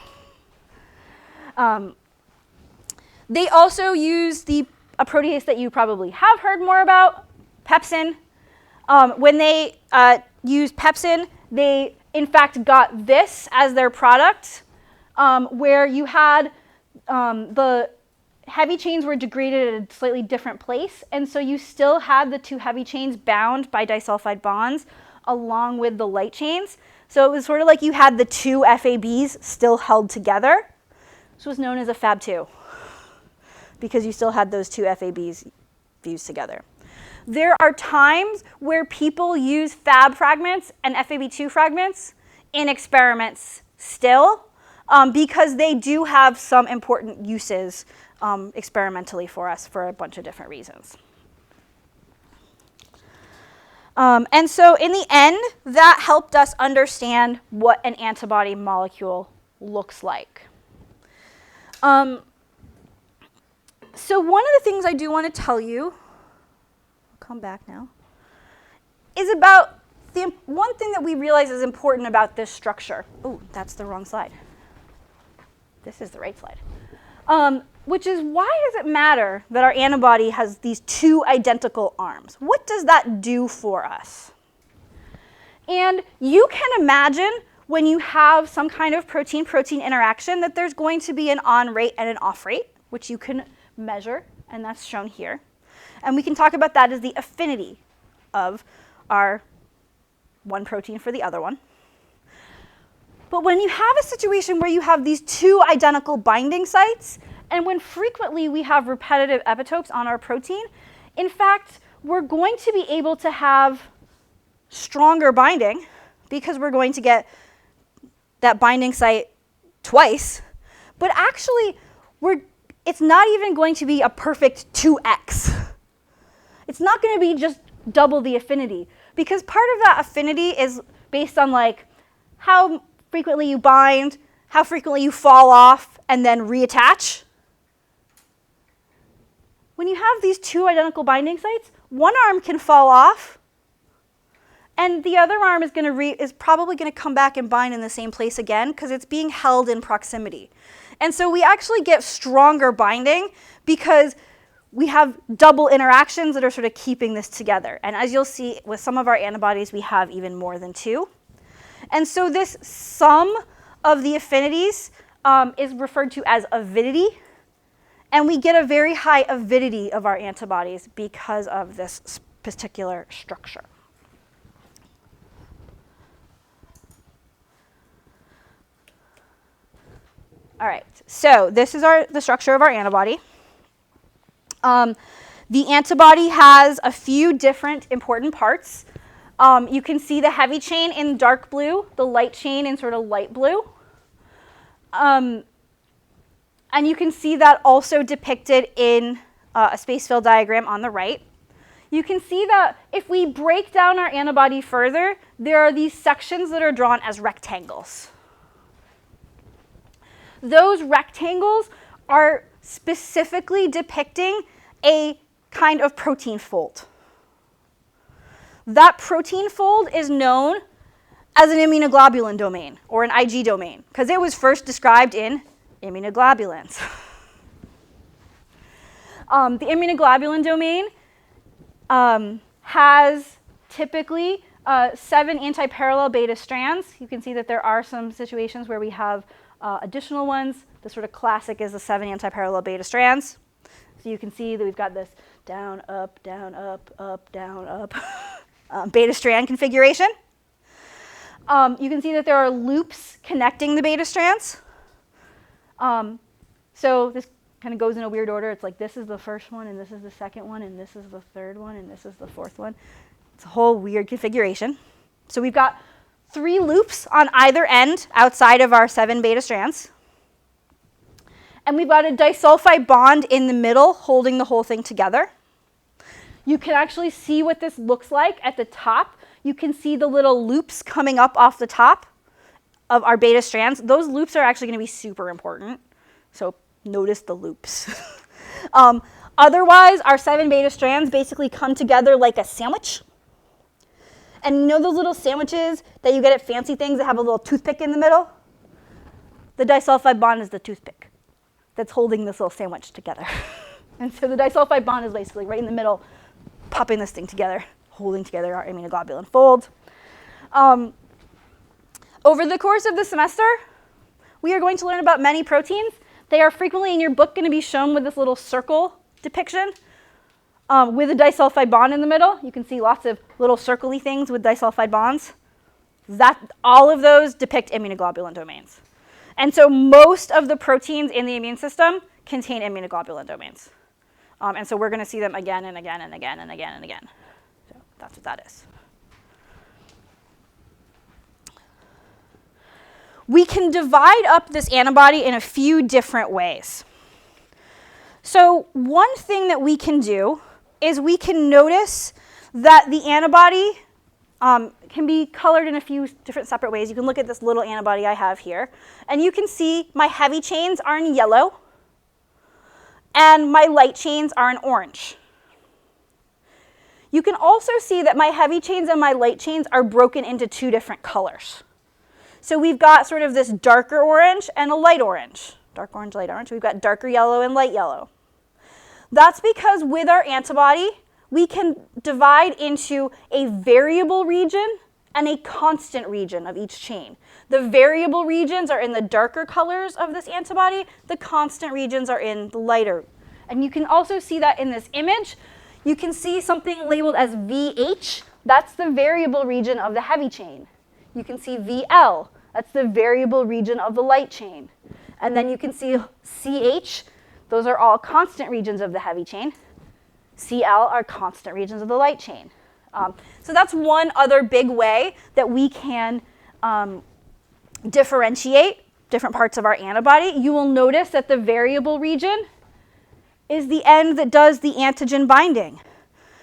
They also use a protease that you probably have heard more about, pepsin. When they used pepsin, they in fact got this as their product, where you had the heavy chains were degraded at a slightly different place, and so you still had the two heavy chains bound by disulfide bonds along with the light chains. So it was sort of like you had the two FABs still held together. This was known as a Fab2 because you still had those two FABs fused together. There are times where people use Fab fragments and FAB2 fragments in experiments still, because they do have some important uses experimentally for us for a bunch of different reasons. And so in the end, that helped us understand what an antibody molecule looks like. So one of the things I do want to tell you, I'll come back now, is about the one thing that we realize is important about this structure. Oh, that's the wrong slide. This is the right slide. Which is, why does it matter that our antibody has these two identical arms? What does that do for us? And you can imagine when you have some kind of protein-protein interaction that there's going to be an on rate and an off rate, which you can measure, and that's shown here. And we can talk about that as the affinity of our one protein for the other one. But when you have a situation where you have these two identical binding sites, and when frequently we have repetitive epitopes on our protein, in fact, we're going to be able to have stronger binding because we're going to get that binding site twice. But actually, it's not even going to be a perfect 2x. It's not going to be just double the affinity, because part of that affinity is based on like how frequently you bind, how frequently you fall off, and then reattach. When you have these two identical binding sites, one arm can fall off, and the other arm is probably going to come back and bind in the same place again because it's being held in proximity. And so we actually get stronger binding because we have double interactions that are sort of keeping this together. And as you'll see with some of our antibodies, we have even more than two. And so this sum of the affinities is referred to as avidity. And we get a very high avidity of our antibodies because of this particular structure. All right, so this is the structure of our antibody. The antibody has a few different important parts. You can see the heavy chain in dark blue, the light chain in sort of light blue. And you can see that also depicted in a space-fill diagram on the right. You can see that if we break down our antibody further, there are these sections that are drawn as rectangles. Those rectangles are specifically depicting a kind of protein fold. That protein fold is known as an immunoglobulin domain or an IG domain because it was first described in immunoglobulins. The immunoglobulin domain has typically 7 antiparallel beta strands. You can see that there are some situations where we have additional ones. The sort of classic is the 7 antiparallel beta strands. So you can see that we've got this down, up, down, up, beta strand configuration. You can see that there are loops connecting the beta strands. So this kind of goes in a weird order. It's like this is the first one, and this is the second one, and this is the third one, and this is the fourth one. It's a whole weird configuration. So we've got 3 loops on either end outside of our 7 beta strands. And we've got a disulfide bond in the middle holding the whole thing together. You can actually see what this looks like at the top. You can see the little loops coming up off the top of our beta strands. Those loops are actually going to be super important. So notice the loops. Otherwise, our 7 beta strands basically come together like a sandwich. And you know those little sandwiches that you get at fancy things that have a little toothpick in the middle? The disulfide bond is the toothpick that's holding this little sandwich together. And so the disulfide bond is basically right in the middle, popping this thing together, holding together our immunoglobulin fold. Over the course of the semester, we are going to learn about many proteins. They are frequently in your book going to be shown with this little circle depiction with a disulfide bond in the middle. You can see lots of little circle-y things with disulfide bonds. All of those depict immunoglobulin domains. And so most of the proteins in the immune system contain immunoglobulin domains. And so we're going to see them again and again and again and again and again. So that's what that is. We can divide up this antibody in a few different ways. So one thing that we can do is we can notice that the antibody can be colored in a few different separate ways. You can look at this little antibody I have here, and you can see my heavy chains are in yellow, and my light chains are in orange. You can also see that my heavy chains and my light chains are broken into 2 different colors. So we've got sort of this darker orange and a light orange. Dark orange, light orange. We've got darker yellow and light yellow. That's because with our antibody, we can divide into a variable region and a constant region of each chain. The variable regions are in the darker colors of this antibody. The constant regions are in the lighter. And you can also see that in this image. You can see something labeled as VH. That's the variable region of the heavy chain. You can see VL. That's the variable region of the light chain. And then you can see CH. Those are all constant regions of the heavy chain. CL are constant regions of the light chain. So that's one other big way that we can differentiate different parts of our antibody. You will notice that the variable region is the end that does the antigen binding.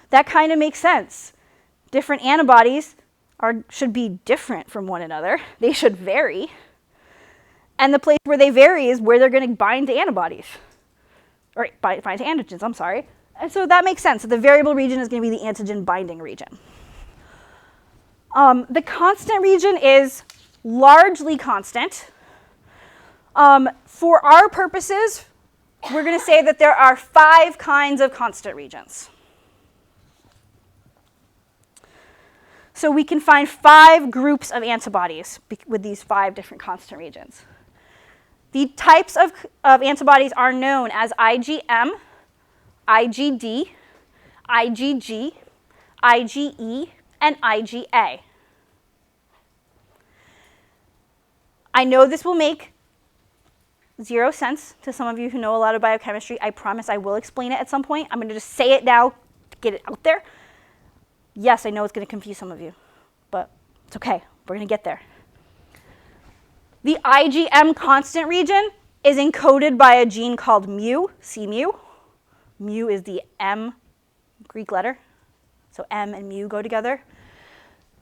That kind of makes sense. Different antibodies should be different from one another. They should vary. And the place where they vary is where they're going to bind to antibodies. Or bind to antigens, I'm sorry. And so that makes sense. So the variable region is going to be the antigen binding region. The constant region is largely constant. For our purposes, we're going to say that there are 5 kinds of constant regions. So we can find 5 groups of antibodies with these 5 different constant regions. The types of antibodies are known as IgM, IgD, IgG, IgE, and IgA. I know this will make 0 sense to some of you who know a lot of biochemistry. I promise I will explain it at some point. I'm going to just say it now to get it out there. Yes, I know it's going to confuse some of you, but it's okay. We're going to get there. The IgM constant region is encoded by a gene called mu, c-mu. Mu is the M Greek letter, so M and mu go together.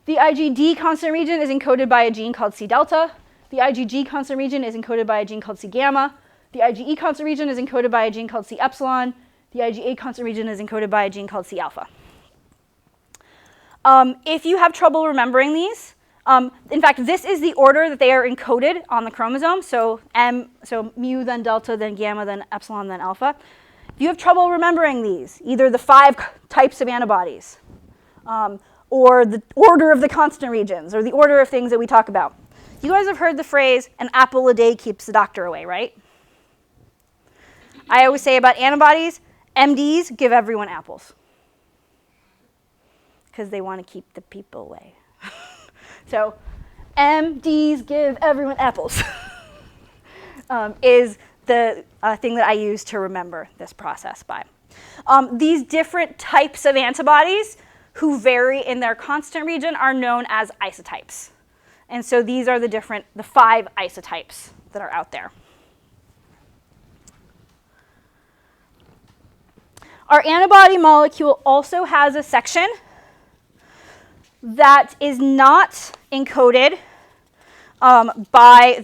The IgD constant region is encoded by a gene called c-delta. The IgG constant region is encoded by a gene called c-gamma. The IgE constant region is encoded by a gene called c-epsilon. The IgA constant region is encoded by a gene called c-alpha. If you have trouble remembering these, in fact, this is the order that they are encoded on the chromosome. So mu, then delta, then gamma, then epsilon, then alpha. If you have trouble remembering these, either the 5 types of antibodies, or the order of the constant regions, or the order of things that we talk about, you guys have heard the phrase, an apple a day keeps the doctor away, right? I always say about antibodies, MDs give everyone apples because they want to keep the people away. So MDs give everyone apples is the thing that I use to remember this process by. These different types of antibodies who vary in their constant region are known as isotypes. And so these are the 5 isotypes that are out there. Our antibody molecule also has a section that is not encoded by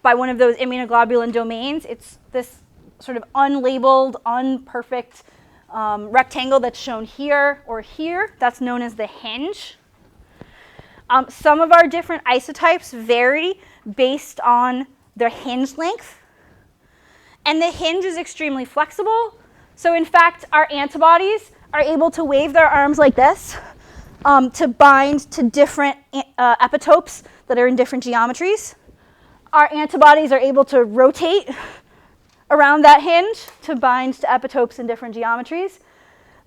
one of those immunoglobulin domains. It's this sort of unlabeled, unperfect rectangle that's shown here or here. That's known as the hinge. Some of our different isotypes vary based on their hinge length. And the hinge is extremely flexible. So in fact, our antibodies are able to wave their arms like this to bind to different epitopes that are in different geometries. Our antibodies are able to rotate around that hinge to bind to epitopes in different geometries.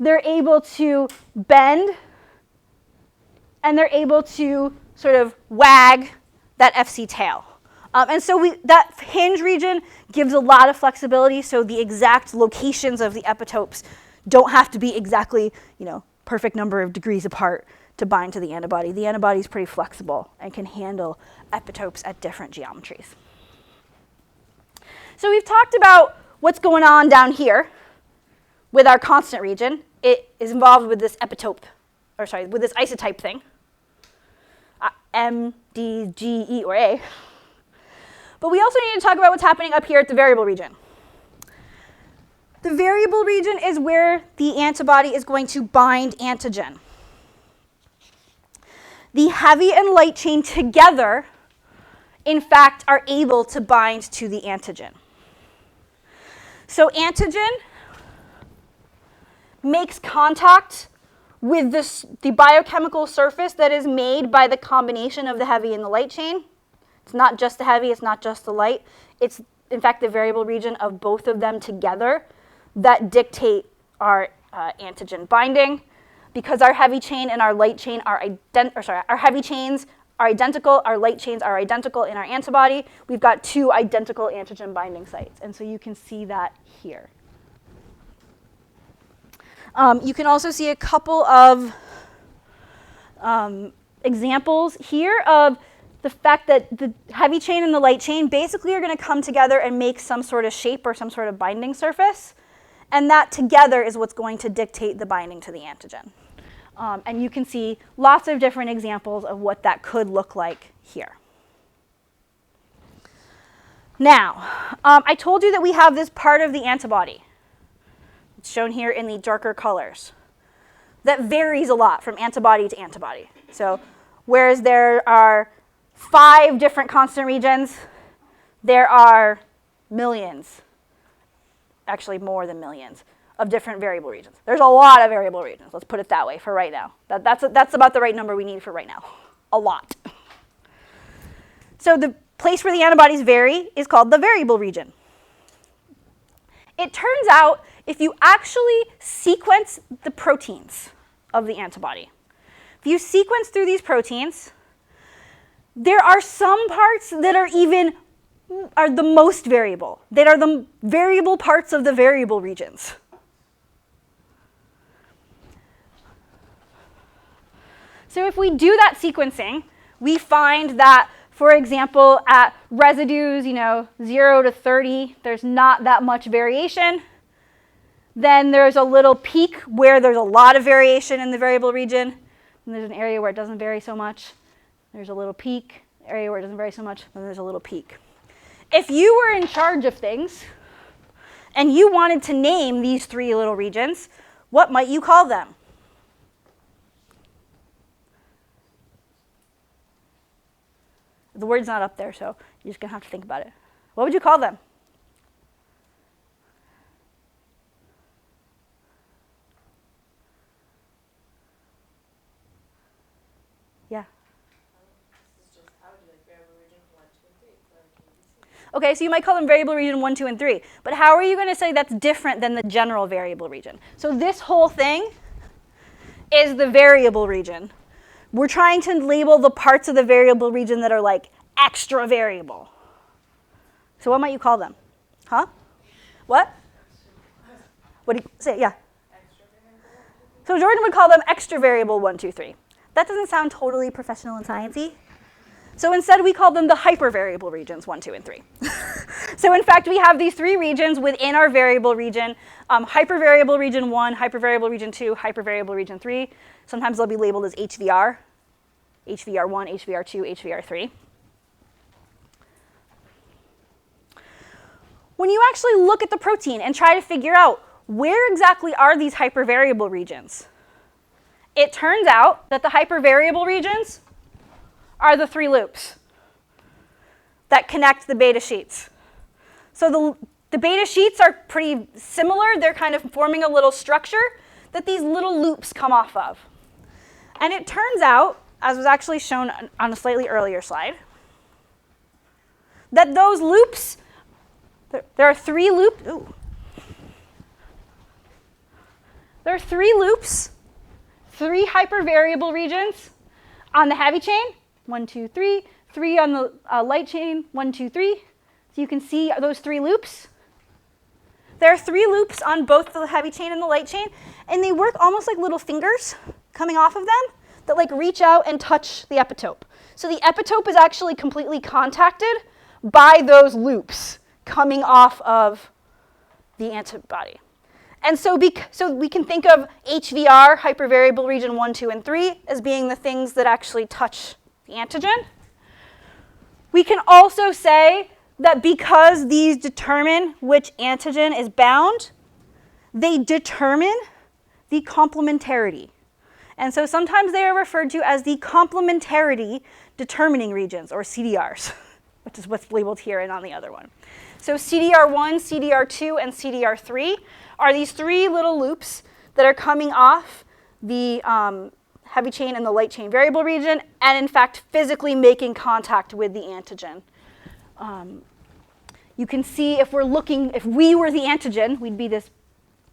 They're able to bend, and they're able to sort of wag that FC tail. And so that hinge region gives a lot of flexibility, so the exact locations of the epitopes don't have to be exactly, perfect number of degrees apart to bind to the antibody. The antibody is pretty flexible and can handle epitopes at different geometries. So we've talked about what's going on down here with our constant region. It is involved with this with this isotype thing, M, D, G, E, or A. But we also need to talk about what's happening up here at the variable region. The variable region is where the antibody is going to bind antigen. The heavy and light chain together, in fact, are able to bind to the antigen. So antigen makes contact with the biochemical surface that is made by the combination of the heavy and the light chain. It's not just the heavy, it's not just the light. It's, in fact, the variable region of both of them together that dictate our antigen binding. Because our heavy chain and our light chain are our heavy chains are identical, our light chains are identical in our antibody, we've got 2 identical antigen binding sites. And so you can see that here. You can also see a couple of examples here of the fact that the heavy chain and the light chain basically are going to come together and make some sort of shape or some sort of binding surface. And that together is what's going to dictate the binding to the antigen. And you can see lots of different examples of what that could look like here. Now, I told you that we have this part of the antibody. It's shown here in the darker colors. That varies a lot from antibody to antibody. So whereas there are 5 different constant regions, there are millions, actually more than millions, of different variable regions. There's a lot of variable regions, let's put it that way for right now. That's about the right number we need for right now, a lot. So the place where the antibodies vary is called the variable region. It turns out if you actually sequence the proteins of the antibody, if you sequence through these proteins, there are some parts that are the most variable, that are the variable parts of the variable regions. So if we do that sequencing, we find that, for example, at residues, 0 to 30, there's not that much variation. Then there's a little peak where there's a lot of variation in the variable region. And there's an area where it doesn't vary so much. There's a little peak, area where it doesn't vary so much, and there's a little peak. If you were in charge of things, and you wanted to name these 3 little regions, what might you call them? The word's not up there, so you're just going to have to think about it. What would you call them? Yeah. Okay, so you might call them variable region 1, 2, and 3. But how are you going to say that's different than the general variable region? So this whole thing is the variable region. We're trying to label the parts of the variable region that are like extra variable. So what might you call them? Huh? What? What do you say? Yeah. So Jordan would call them extra variable 1, 2, 3. That doesn't sound totally professional and sciencey. So instead we call them the hypervariable regions 1, 2, and 3. So in fact we have these 3 regions within our variable region, hypervariable region 1, hypervariable region 2, hypervariable region 3. Sometimes they'll be labeled as HVR, HVR1, HVR2, HVR3. When you actually look at the protein and try to figure out where exactly are these hypervariable regions, it turns out that the hypervariable regions are the 3 loops that connect the beta sheets. So the beta sheets are pretty similar. They're kind of forming a little structure that these little loops come off of. And it turns out, as was actually shown on a slightly earlier slide, that those loops, there are 3 loops. Ooh. There are 3 loops, 3 hypervariable regions on the heavy chain, 1, 2, 3, 3 on the light chain, 1, 2, 3. So you can see those 3 loops. There are 3 loops on both the heavy chain and the light chain, and they work almost like little fingers coming off of them that like reach out and touch the epitope. So the epitope is actually completely contacted by those loops coming off of the antibody. And so, we can think of HVR, hypervariable region 1, 2, and 3, as being the things that actually touch the antigen. We can also say that because these determine which antigen is bound, they determine the complementarity. And so sometimes they are referred to as the complementarity determining regions, or CDRs, which is what's labeled here and on the other one. So CDR1, CDR2, and CDR3 are these 3 little loops that are coming off the heavy chain and the light chain variable region, and in fact physically making contact with the antigen. You can see if we were the antigen, we'd be this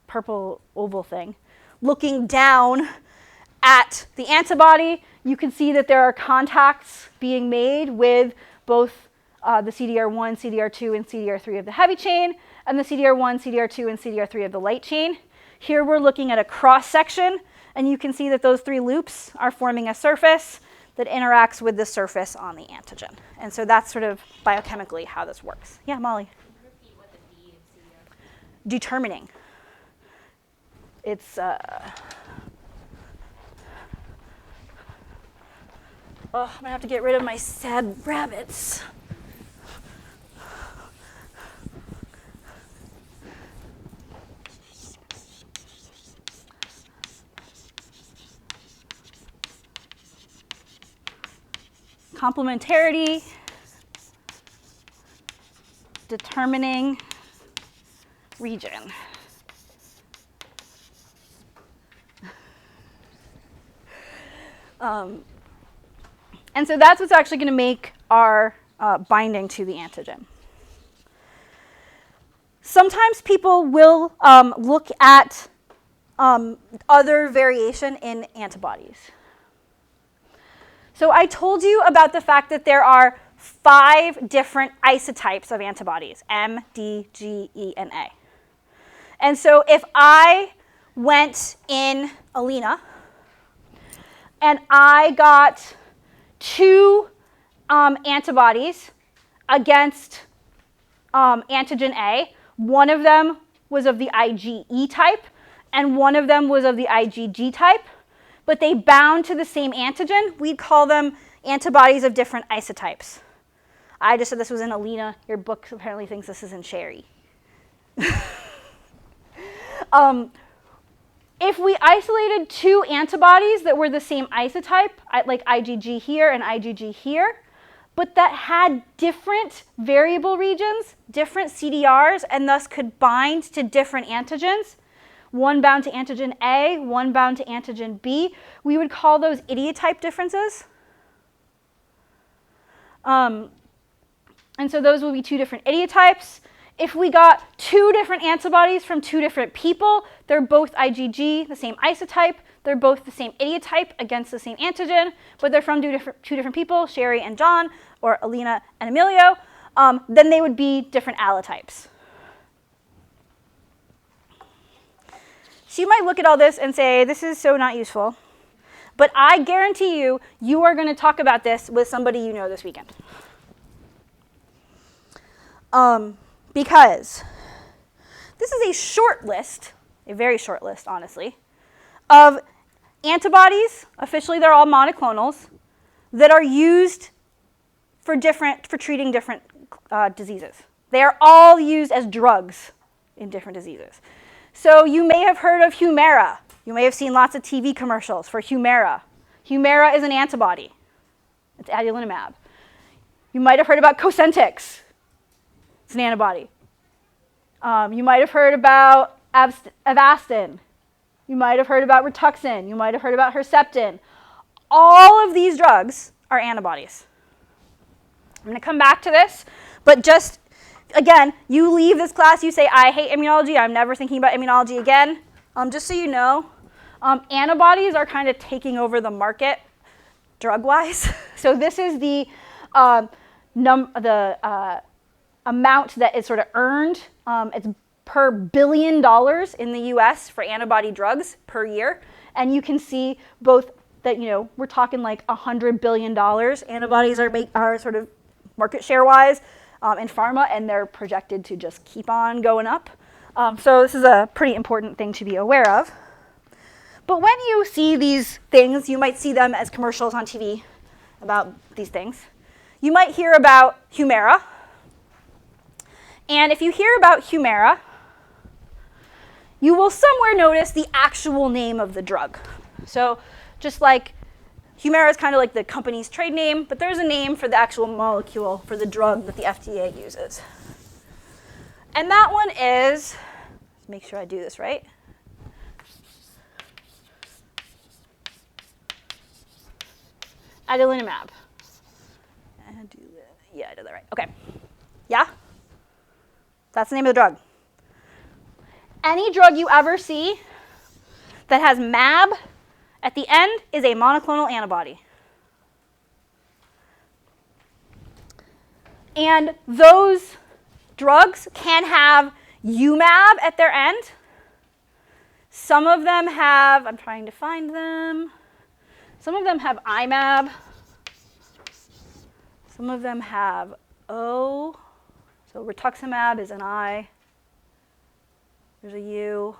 purple oval thing. Looking down at the antibody, you can see that there are contacts being made with both the CDR1, CDR2, and CDR3 of the heavy chain, and the CDR1, CDR2, and CDR3 of the light chain. Here we're looking at a cross section, and you can see that those 3 loops are forming a surface that interacts with the surface on the antigen. And so that's sort of biochemically how this works. Yeah, Molly? Can you repeat what the D and C are? Determining. It's, oh, I'm gonna have to get rid of my sad rabbits. Complementarity, determining region. And so that's what's actually going to make our binding to the antigen. Sometimes people will look at other variation in antibodies. So I told you about the fact that there are 5 different isotypes of antibodies, M, D, G, E, and A. And so if I went in Alina and I got 2 antibodies against antigen A, one of them was of the IgE type and one of them was of the IgG type, but they bound to the same antigen, we'd call them antibodies of different isotypes. I just said this was in Alina. Your book apparently thinks this is in Sherry. If we isolated 2 antibodies that were the same isotype, like IgG here and IgG here, but that had different variable regions, different CDRs, and thus could bind to different antigens, one bound to antigen A, one bound to antigen B, we would call those idiotype differences. And so those will be 2 different idiotypes. If we got 2 different antibodies from 2 different people, they're both IgG, the same isotype. They're both the same idiotype against the same antigen, but they're from 2 different people, Sherry and John, or Alina and Emilio. Then they would be different allotypes. So you might look at all this and say, this is so not useful. But I guarantee you, you are going to talk about this with somebody you know this weekend. Because this is a short list, a very short list, honestly, of antibodies, officially they're all monoclonals, that are used for treating different diseases. They are all used as drugs in different diseases. So you may have heard of Humira. You may have seen lots of TV commercials for Humira. Humira is an antibody. It's adalimumab. You might have heard about Cosentyx. It's an antibody. You might have heard about Avastin. You might have heard about Rituxan. You might have heard about Herceptin. All of these drugs are antibodies. I'm going to come back to this, but just, again, you leave this class, you say, I hate immunology, I'm never thinking about immunology again. Just so you know, antibodies are kind of taking over the market drug-wise. So this is the amount that is sort of earned. It's per $1 billion in the US for antibody drugs per year. And you can see both that, we're talking like $100 billion antibodies are sort of market share-wise in pharma, and they're projected to just keep on going up. So this is a pretty important thing to be aware of. But when you see these things, you might see them as commercials on TV about these things. You might hear about Humira. And if you hear about Humira, you will somewhere notice the actual name of the drug. So just like Humira is kind of like the company's trade name, but there's a name for the actual molecule for the drug that the FDA uses. And that one is, let's make sure I do this right. Adalimumab. Yeah, I did that right. Okay. Yeah? That's the name of the drug. Any drug you ever see that has mab at the end is a monoclonal antibody. And those drugs can have UMAB at their end. Some of them have, I'm trying to find them. Some of them have IMAB. Some of them have O. So rituximab is an I. There's a U.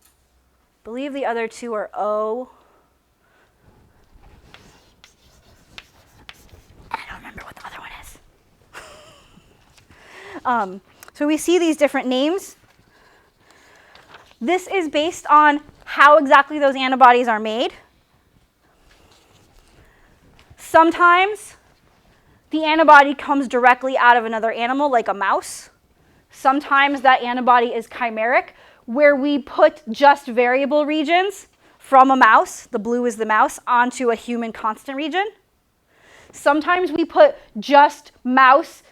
I believe the other 2 are O. I don't remember what the other one is. So we see these different names. This is based on how exactly those antibodies are made. Sometimes the antibody comes directly out of another animal, like a mouse. Sometimes that antibody is chimeric, where we put just variable regions from a mouse, the blue is the mouse, onto a human constant region. Sometimes we put just mouse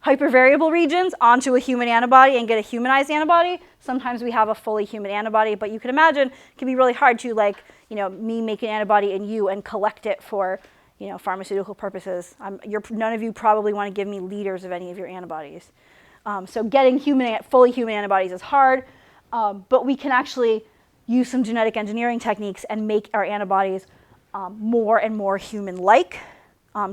hypervariable regions onto a human antibody and get a humanized antibody. Sometimes we have a fully human antibody, but you can imagine it can be really hard to, me make an antibody in you and collect it for, pharmaceutical purposes. None of you probably want to give me liters of any of your antibodies. So getting fully human antibodies is hard, but we can actually use some genetic engineering techniques and make our antibodies more and more human-like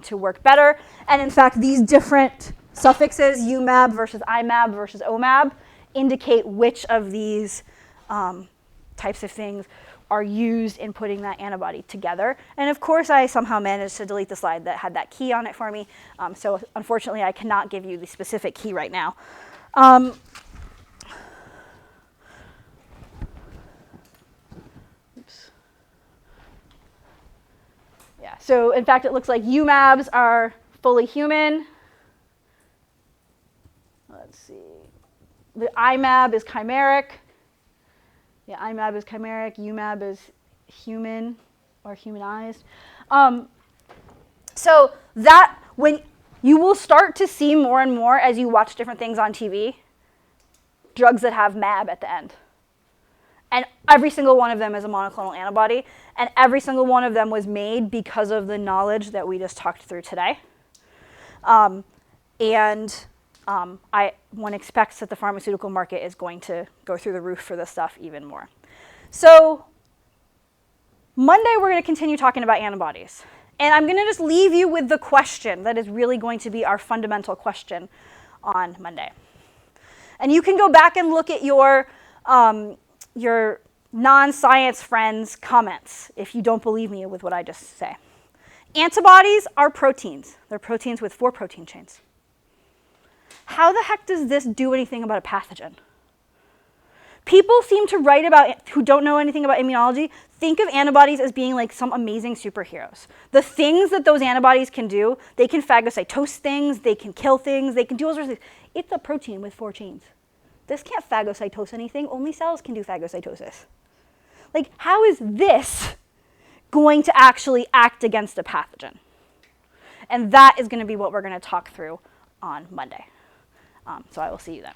to work better. And in fact, these different suffixes, UMAB versus IMAB versus OMAB, indicate which of these types of things are used in putting that antibody together. And of course, I somehow managed to delete the slide that had that key on it for me. So unfortunately, I cannot give you the specific key right now. Oops. Yeah, so in fact, it looks like UMABs are fully human. Let's see. The IMAB is chimeric. Yeah, IMAB is chimeric. UMAB is human or humanized. So that when You will start to see more and more as you watch different things on TV, drugs that have mAb at the end. And every single one of them is a monoclonal antibody, and every single one of them was made because of the knowledge that we just talked through today. One expects that the pharmaceutical market is going to go through the roof for this stuff even more. So Monday, we're going to continue talking about antibodies. And I'm going to just leave you with the question that is really going to be our fundamental question on Monday. And you can go back and look at your non-science friends' comments if you don't believe me with what I just say. Antibodies are proteins. They're proteins with 4 protein chains. How the heck does this do anything about a pathogen? People seem to write about, who don't know anything about immunology, think of antibodies as being like some amazing superheroes. The things that those antibodies can do, they can phagocytose things, they can kill things, they can do all sorts of things. It's a protein with 4 chains. This can't phagocytose anything, only cells can do phagocytosis. Like, how is this going to actually act against a pathogen? And that is going to be what we're going to talk through on Monday. So I will see you then.